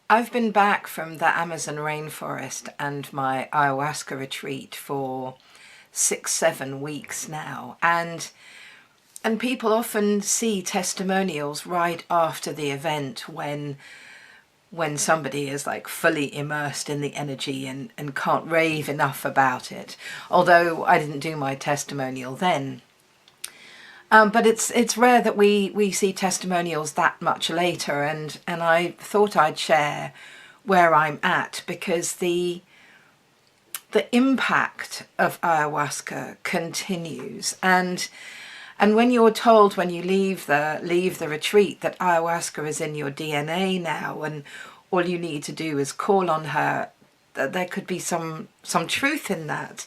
I've been back from the Amazon rainforest and my ayahuasca retreat for 6, 7 weeks now, and people often see testimonials right after the event when somebody is like fully immersed in the energy and can't rave enough about it. Although I didn't do my testimonial then. But it's rare that we see testimonials that much later, and I thought I'd share where I'm at, because the impact of ayahuasca continues, and when you're told when you leave the retreat that ayahuasca is in your DNA now, and all you need to do is call on her, that there could be some truth in that.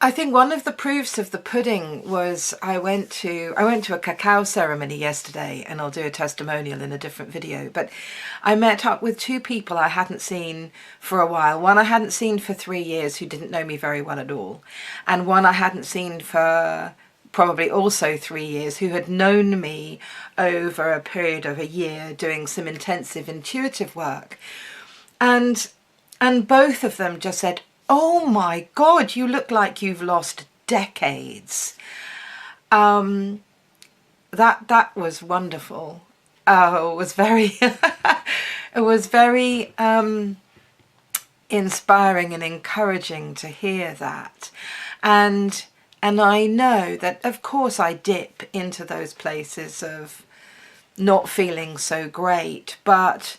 I think one of the proofs of the pudding was I went to a cacao ceremony yesterday, and I'll do a testimonial in a different video, but I met up with two people I hadn't seen for a while. One I hadn't seen for 3 years, who didn't know me very well at all, and one I hadn't seen for probably also 3 years, who had known me over a period of a year doing some intensive intuitive work. And both of them just said, "Oh my God, you look like you've lost decades." That was wonderful. It was very, it was very inspiring and encouraging to hear that. And I know that, of course, I dip into those places of not feeling so great, but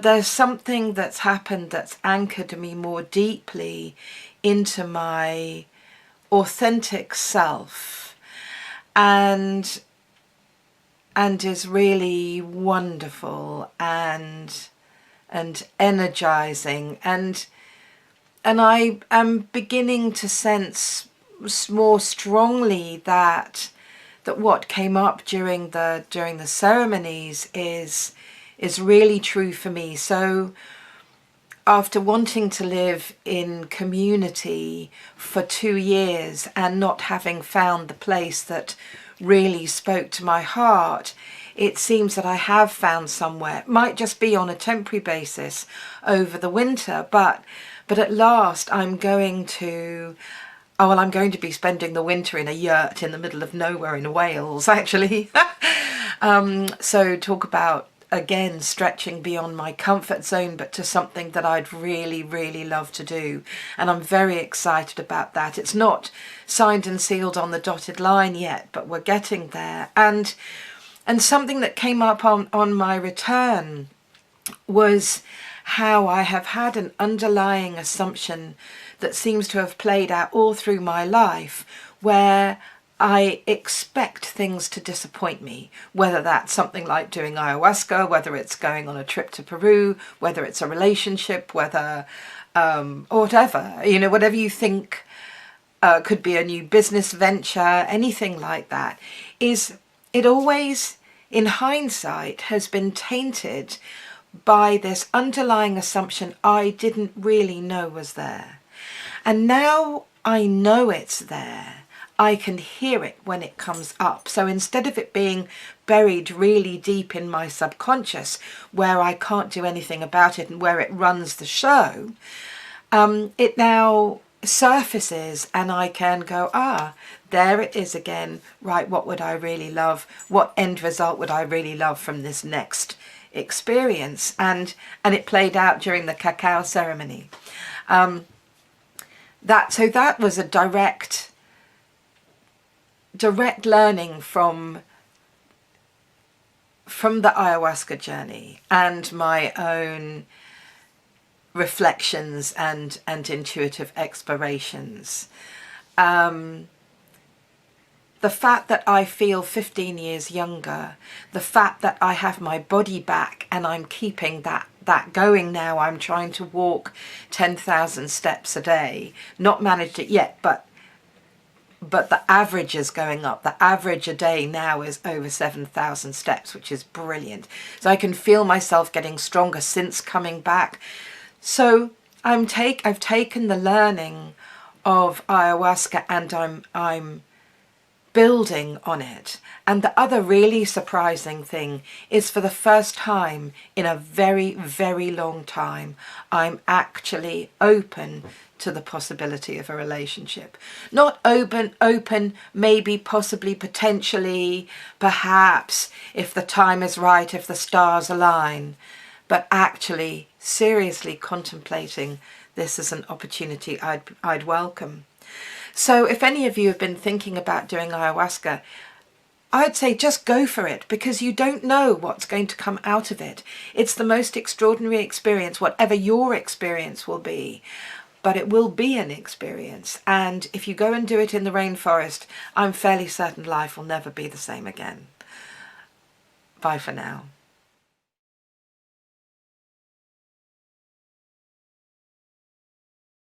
there's something that's happened that's anchored me more deeply into my authentic self, and is really wonderful and energizing, and I am beginning to sense more strongly that what came up during the ceremonies is really true for me. So after wanting to live in community for 2 years and not having found the place that really spoke to my heart, it seems that I have found somewhere. It might just be on a temporary basis over the winter, but at last I'm going to be spending the winter in a yurt in the middle of nowhere in Wales, actually. So talk about, again, stretching beyond my comfort zone, but to something that I'd really, really love to do. And I'm very excited about that. It's not signed and sealed on the dotted line yet, but we're getting there. And something that came up on my return was how I have had an underlying assumption that seems to have played out all through my life, where I expect things to disappoint me, whether that's something like doing ayahuasca, whether it's going on a trip to Peru, whether it's a relationship, whether, or whatever, whatever you think could be a new business venture, anything like that, it always, in hindsight, has been tainted by this underlying assumption I didn't really know was there. And now I know it's there. I can hear it when it comes up. So instead of it being buried really deep in my subconscious, where I can't do anything about it and where it runs the show, it now surfaces, and I can go, there it is again. Right, what would I really love? What end result would I really love from this next experience? And it played out during the cacao ceremony. That was a direct learning from the ayahuasca journey and my own reflections and intuitive explorations. The fact that I feel 15 years younger, the fact that I have my body back and I'm keeping that going now. I'm trying to walk 10,000 steps a day. Not managed it yet, but the average is going up. The average a day now is over 7,000 steps, which is brilliant. So I can feel myself getting stronger since coming back. So I've taken the learning of ayahuasca, and I'm building on it. And the other really surprising thing is, for the first time in a very, very long time, I'm actually open to the possibility of a relationship. Not open, maybe, possibly, potentially, perhaps, if the time is right, if the stars align, but actually seriously contemplating this as an opportunity I'd welcome. So if any of you have been thinking about doing ayahuasca, I'd say just go for it, because you don't know what's going to come out of it. It's the most extraordinary experience, whatever your experience will be, but it will be an experience. And if you go and do it in the rainforest, I'm fairly certain life will never be the same again. Bye for now.